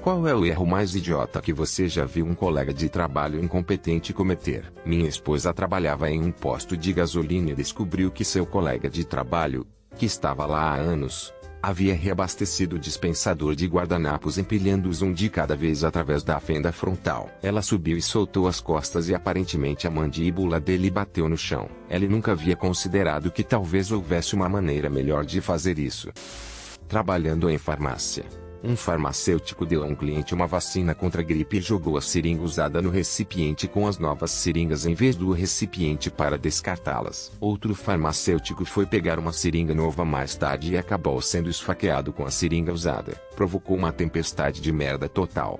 Qual é o erro mais idiota que você já viu um colega de trabalho incompetente cometer? Minha esposa trabalhava em um posto de gasolina e descobriu que seu colega de trabalho, que estava lá há anos, havia reabastecido o dispensador de guardanapos empilhando-os um de cada vez através da fenda frontal. Ela subiu e soltou as costas e aparentemente a mandíbula dele bateu no chão. Ela nunca havia considerado que talvez houvesse uma maneira melhor de fazer isso. Trabalhando em farmácia, um farmacêutico deu a um cliente uma vacina contra a gripe e jogou a seringa usada no recipiente com as novas seringas em vez do recipiente para descartá-las. Outro farmacêutico foi pegar uma seringa nova mais tarde e acabou sendo esfaqueado com a seringa usada. Provocou uma tempestade de merda total.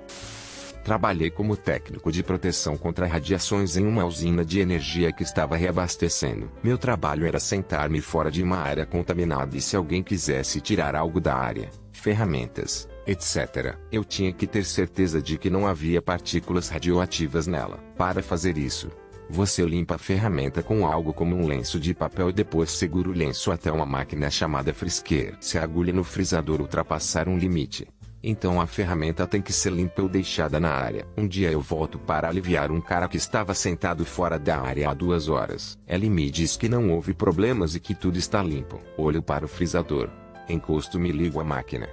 Trabalhei como técnico de proteção contra radiações em uma usina de energia que estava reabastecendo. Meu trabalho era sentar-me fora de uma área contaminada e se alguém quisesse tirar algo da área, ferramentas, etc., eu tinha que ter certeza de que não havia partículas radioativas nela. Para fazer isso, você limpa a ferramenta com algo como um lenço de papel e depois segura o lenço até uma máquina chamada frisqueira. Se a agulha no frisador ultrapassar um limite, então a ferramenta tem que ser limpa ou deixada na área. Um dia eu volto para aliviar um cara que estava sentado fora da área há 2 horas. Ele me diz que não houve problemas e que tudo está limpo. Olho para o frisador. Encosto-me e ligo a máquina.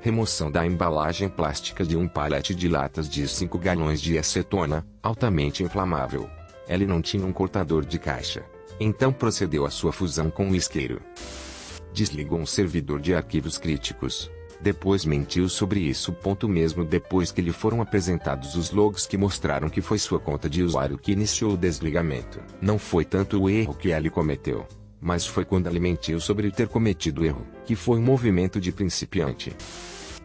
Remoção da embalagem plástica de um pallet de latas de 5 galões de acetona, altamente inflamável. Ele não tinha um cortador de caixa. Então procedeu à sua fusão com o isqueiro. Desligou um servidor de arquivos críticos. Depois mentiu sobre isso. Mesmo depois que lhe foram apresentados os logs que mostraram que foi sua conta de usuário que iniciou o desligamento. Não foi tanto o erro que ele cometeu, mas foi quando ele mentiu sobre ter cometido o erro, que foi um movimento de principiante.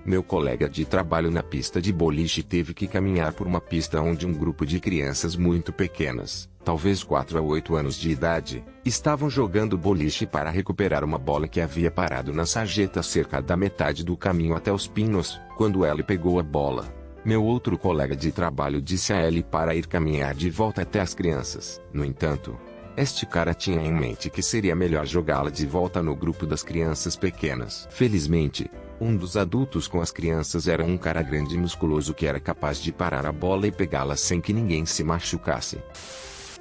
Meu colega de trabalho na pista de boliche teve que caminhar por uma pista onde um grupo de crianças muito pequenas, talvez 4 a 8 anos de idade, estavam jogando boliche para recuperar uma bola que havia parado na sarjeta cerca da metade do caminho até os pinos. Quando ele pegou a bola, meu outro colega de trabalho disse a ele para ir caminhar de volta até as crianças. No entanto, este cara tinha em mente que seria melhor jogá-la de volta no grupo das crianças pequenas. Felizmente, um dos adultos com as crianças era um cara grande e musculoso que era capaz de parar a bola e pegá-la sem que ninguém se machucasse.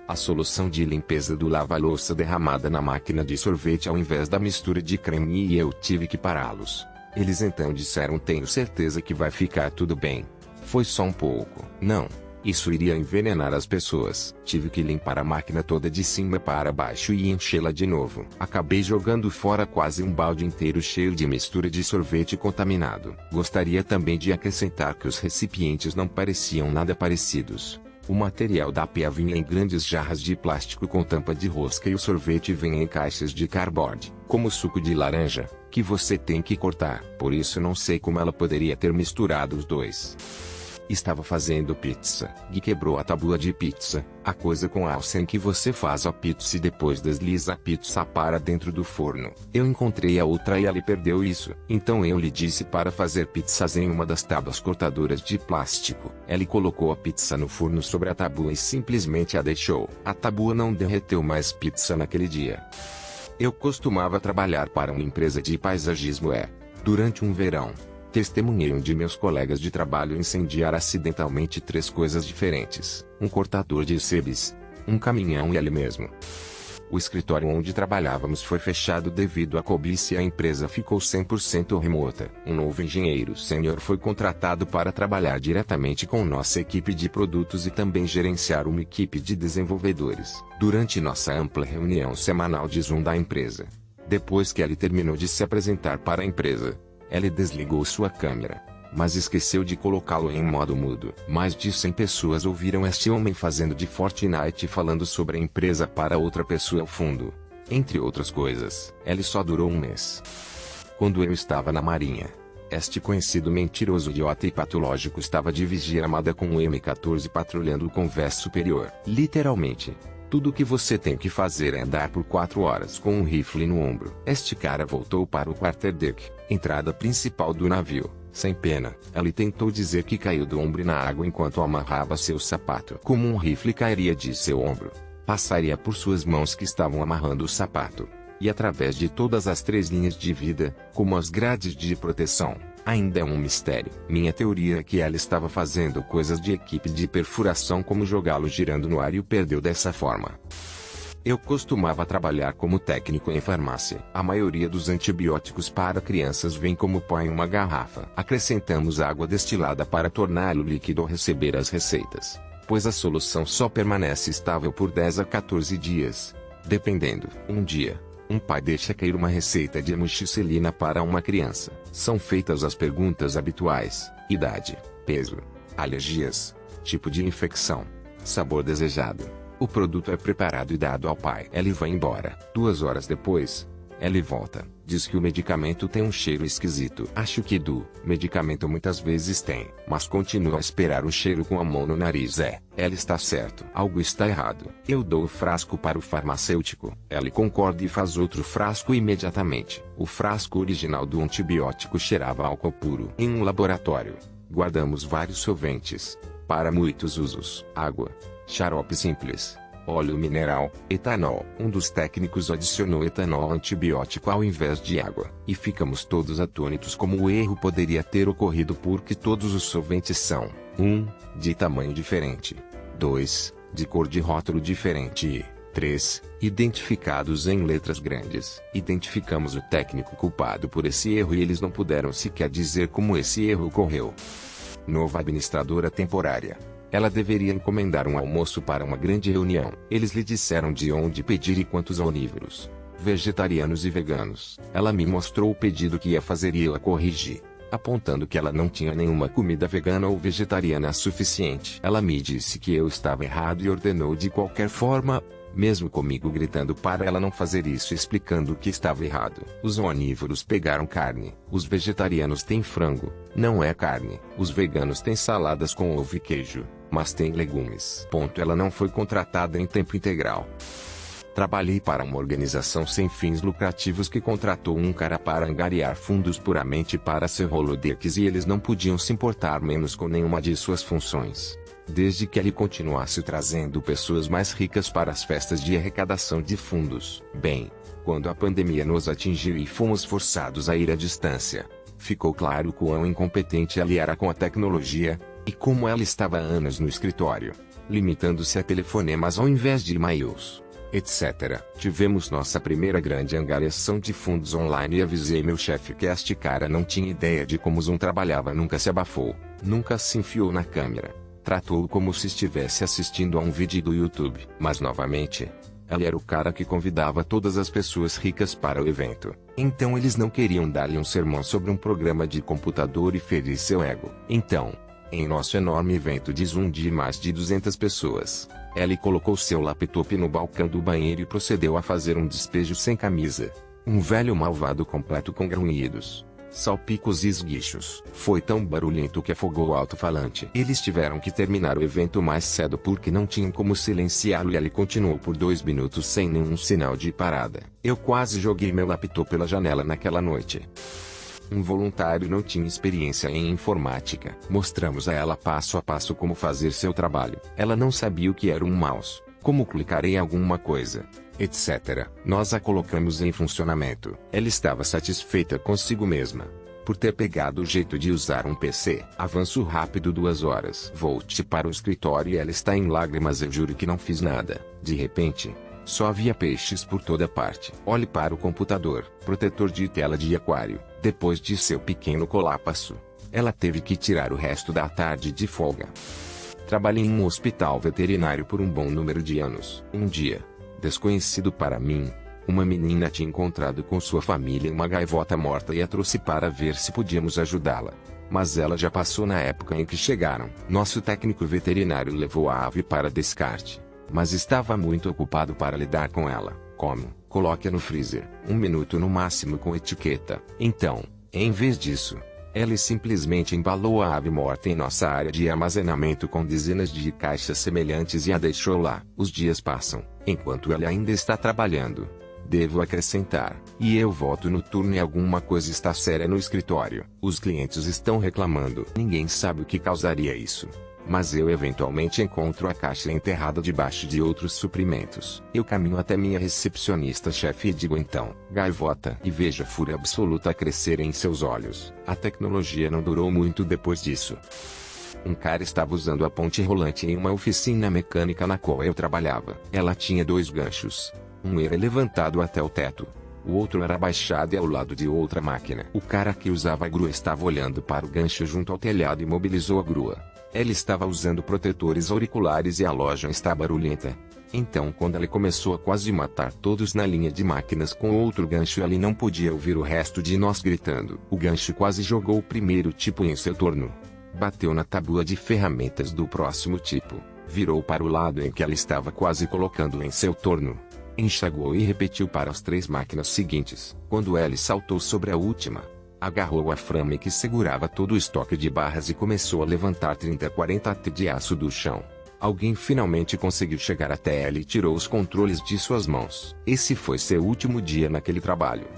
A solução de limpeza do lava-louça derramada na máquina de sorvete ao invés da mistura de creme e eu tive que pará-los. Eles então disseram: tenho certeza que vai ficar tudo bem. Foi só um pouco. Não. Isso iria envenenar as pessoas. Tive que limpar a máquina toda de cima para baixo e enchê-la de novo. Acabei jogando fora quase um balde inteiro cheio de mistura de sorvete contaminado. Gostaria também de acrescentar que os recipientes não pareciam nada parecidos. O material da PA vinha em grandes jarras de plástico com tampa de rosca e o sorvete vinha em caixas de cardboard, como suco de laranja, que você tem que cortar. Por isso não sei como ela poderia ter misturado os dois. Estava fazendo pizza. Gui quebrou a tábua de pizza, a coisa com alça em que você faz a pizza e depois desliza a pizza para dentro do forno. Eu encontrei a outra e ele perdeu isso. Então eu lhe disse para fazer pizzas em uma das tábuas cortadoras de plástico. Ele colocou a pizza no forno sobre a tábua e simplesmente a deixou. A tábua não derreteu mais pizza naquele dia. Eu costumava trabalhar para uma empresa de paisagismo durante um verão, testemunhei um de meus colegas de trabalho incendiar acidentalmente 3 coisas diferentes: um cortador de sebes, um caminhão e ele mesmo. O escritório onde trabalhávamos foi fechado devido à cobiça e a empresa ficou 100% remota. Um novo engenheiro sênior foi contratado para trabalhar diretamente com nossa equipe de produtos e também gerenciar uma equipe de desenvolvedores. Durante nossa ampla reunião semanal de Zoom da empresa, depois que ele terminou de se apresentar para a empresa, ele desligou sua câmera, mas esqueceu de colocá-lo em modo mudo. Mais de 100 pessoas ouviram este homem fazendo de Fortnite falando sobre a empresa para outra pessoa ao fundo. Entre outras coisas, ele só durou um mês. Quando eu estava na marinha, este conhecido mentiroso idiota e patológico estava de vigia armada com o M14 patrulhando o convés superior. Literalmente, tudo o que você tem que fazer é andar por 4 horas com um rifle no ombro. Este cara voltou para o quarterdeck, entrada principal do navio, sem pena. Ele tentou dizer que caiu do ombro na água enquanto amarrava seu sapato. Como um rifle cairia de seu ombro, passaria por suas mãos que estavam amarrando o sapato, e através de todas as 3 linhas de vida, como as grades de proteção, Ainda é um mistério. Minha teoria é que ela estava fazendo coisas de equipe de perfuração, como jogá-lo girando no ar e o perdeu dessa forma. Eu costumava trabalhar como técnico em farmácia. A maioria dos antibióticos para crianças vem como pó em uma garrafa. Acrescentamos água destilada para torná-lo líquido ao receber as receitas, pois a solução só permanece estável por 10 a 14 dias. Dependendo. Um dia, um pai deixa cair uma receita de amoxicilina para uma criança. São feitas as perguntas habituais: idade, peso, alergias, tipo de infecção, sabor desejado. O produto é preparado e dado ao pai. Ele vai embora. 2 horas depois, ele volta. Diz que o medicamento tem um cheiro esquisito. Acho que do medicamento muitas vezes tem, mas continua a esperar o cheiro com a mão no nariz. Ela está certo. Algo está errado. Eu dou o frasco para o farmacêutico. Ele concorda e faz outro frasco imediatamente. O frasco original do antibiótico cheirava a álcool puro. Em um laboratório, guardamos vários solventes para muitos usos: água, xarope simples, óleo mineral, etanol. Um dos técnicos adicionou etanol ao antibiótico ao invés de água. E ficamos todos atônitos como o erro poderia ter ocorrido, porque todos os solventes são: 1. De tamanho diferente, 2. De cor de rótulo diferente e 3. Identificados em letras grandes. Identificamos o técnico culpado por esse erro e eles não puderam sequer dizer como esse erro ocorreu. Nova administradora temporária. Ela deveria encomendar um almoço para uma grande reunião. Eles lhe disseram de onde pedir e quantos onívoros, vegetarianos e veganos. Ela me mostrou o pedido que ia fazer e eu a corrigi, apontando que ela não tinha nenhuma comida vegana ou vegetariana suficiente. Ela me disse que eu estava errado e ordenou de qualquer forma, mesmo comigo gritando para ela não fazer isso e explicando que estava errado. Os onívoros pegaram carne. Os vegetarianos têm frango, não é carne. Os veganos têm saladas com ovo e queijo, mas tem legumes. Ela não foi contratada em tempo integral. Trabalhei para uma organização sem fins lucrativos que contratou um cara para angariar fundos puramente para ser holodeck, e eles não podiam se importar menos com nenhuma de suas funções, desde que ele continuasse trazendo pessoas mais ricas para as festas de arrecadação de fundos. Bem, quando a pandemia nos atingiu e fomos forçados a ir à distância, ficou claro quão incompetente ela era com a tecnologia, e como ela estava há anos no escritório, limitando-se a telefonemas ao invés de e-mails, etc. Tivemos nossa primeira grande angariação de fundos online e avisei meu chefe que este cara não tinha ideia de como Zoom trabalhava. Nunca se abafou, nunca se enfiou na câmera. Tratou-o como se estivesse assistindo a um vídeo do YouTube. Mas novamente, ele era o cara que convidava todas as pessoas ricas para o evento. Então eles não queriam dar-lhe um sermão sobre um programa de computador e ferir seu ego. Então, em nosso enorme evento de Zoom de mais de 200 pessoas, ele colocou seu laptop no balcão do banheiro e procedeu a fazer um despejo sem camisa. Um velho malvado completo com grunhidos, salpicos e esguichos. Foi tão barulhento que afogou o alto-falante. Eles tiveram que terminar o evento mais cedo porque não tinham como silenciá-lo e ele continuou por 2 minutos sem nenhum sinal de parada. Eu quase joguei meu laptop pela janela naquela noite. Um voluntário não tinha experiência em informática. Mostramos a ela passo a passo como fazer seu trabalho. Ela não sabia o que era um mouse, como clicar em alguma coisa, etc. Nós a colocamos em funcionamento. Ela estava satisfeita consigo mesma por ter pegado o jeito de usar um PC. Avanço rápido. 2 horas. Volte para o escritório e ela está em lágrimas. Eu juro que não fiz nada. De repente, só havia peixes por toda parte. Olhe para o computador. Protetor de tela de aquário. Depois de seu pequeno colapso, ela teve que tirar o resto da tarde de folga. Trabalhei em um hospital veterinário por um bom número de anos. Um dia, desconhecido para mim, uma menina tinha encontrado com sua família uma gaivota morta e a trouxe para ver se podíamos ajudá-la. Mas ela já passou na época em que chegaram. Nosso técnico veterinário levou a ave para descarte, mas estava muito ocupado para lidar com ela. Como? Coloque-a no freezer, 1 minuto no máximo com etiqueta. Então, em vez disso, ele simplesmente embalou a ave morta em nossa área de armazenamento com dezenas de caixas semelhantes e a deixou lá. Os dias passam, enquanto ele ainda está trabalhando. Devo acrescentar, e eu volto no turno e alguma coisa está séria no escritório. Os clientes estão reclamando. Ninguém sabe o que causaria isso. Mas eu eventualmente encontro a caixa enterrada debaixo de outros suprimentos. Eu caminho até minha recepcionista-chefe e digo então, gaivota, e vejo a fúria absoluta crescer em seus olhos. A tecnologia não durou muito depois disso. Um cara estava usando a ponte rolante em uma oficina mecânica na qual eu trabalhava. Ela tinha 2 ganchos. Um era levantado até o teto. O outro era abaixado e ao lado de outra máquina. O cara que usava a grua estava olhando para o gancho junto ao telhado e mobilizou a grua. Ela estava usando protetores auriculares e a loja está barulhenta. Então quando ele começou a quase matar todos na linha de máquinas com outro gancho, ele não podia ouvir o resto de nós gritando. O gancho quase jogou o primeiro tipo em seu torno. Bateu na tábua de ferramentas do próximo tipo. Virou para o lado em que ela estava quase colocando em seu torno. Enxaguou e repetiu para as 3 máquinas seguintes. Quando ele saltou sobre a última, agarrou a frame que segurava todo o estoque de barras e começou a levantar 30-40 t de aço do chão. Alguém finalmente conseguiu chegar até ela e tirou os controles de suas mãos. Esse foi seu último dia naquele trabalho.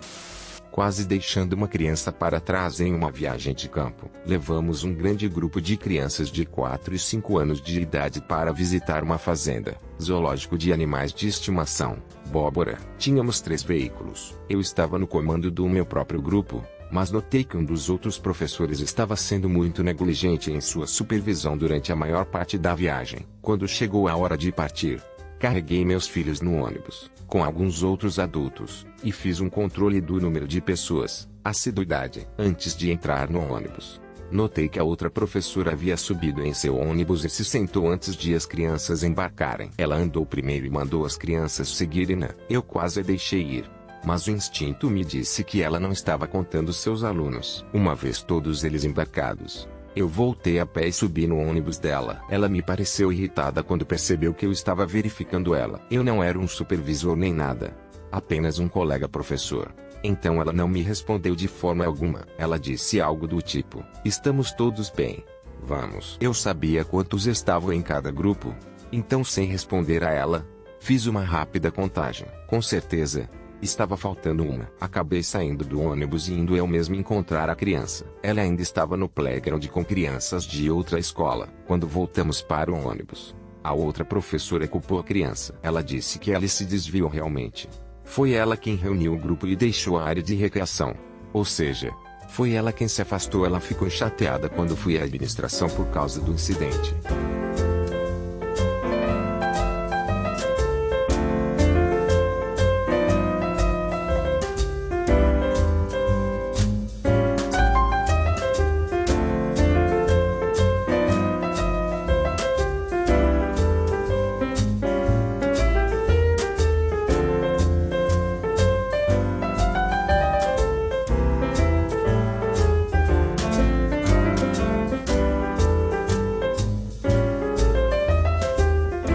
Quase deixando uma criança para trás em uma viagem de campo. Levamos um grande grupo de crianças de 4 e 5 anos de idade para visitar uma fazenda, zoológico de animais de estimação, Bóbora. Tínhamos 3 veículos. Eu estava no comando do meu próprio grupo, mas notei que um dos outros professores estava sendo muito negligente em sua supervisão durante a maior parte da viagem. Quando chegou a hora de partir, carreguei meus filhos no ônibus, com alguns outros adultos, e fiz um controle do número de pessoas, assiduidade. Antes de entrar no ônibus, notei que a outra professora havia subido em seu ônibus e se sentou antes de as crianças embarcarem. Ela andou primeiro e mandou as crianças seguirem-na. Eu quase a deixei ir, mas o instinto me disse que ela não estava contando seus alunos. Uma vez todos eles embarcados, eu voltei a pé e subi no ônibus dela. Ela me pareceu irritada quando percebeu que eu estava verificando ela. Eu não era um supervisor nem nada, apenas um colega professor. Então ela não me respondeu de forma alguma. Ela disse algo do tipo: estamos todos bem. Vamos. Eu sabia quantos estavam em cada grupo, então sem responder a ela, fiz uma rápida contagem. Com certeza, estava faltando uma. Acabei saindo do ônibus e indo eu mesmo encontrar a criança. Ela ainda estava no playground com crianças de outra escola. Quando voltamos para o ônibus, a outra professora culpou a criança. Ela disse que ela se desviou realmente. Foi ela quem reuniu o grupo e deixou a área de recreação. Ou seja, foi ela quem se afastou. Ela ficou chateada quando fui à administração por causa do incidente.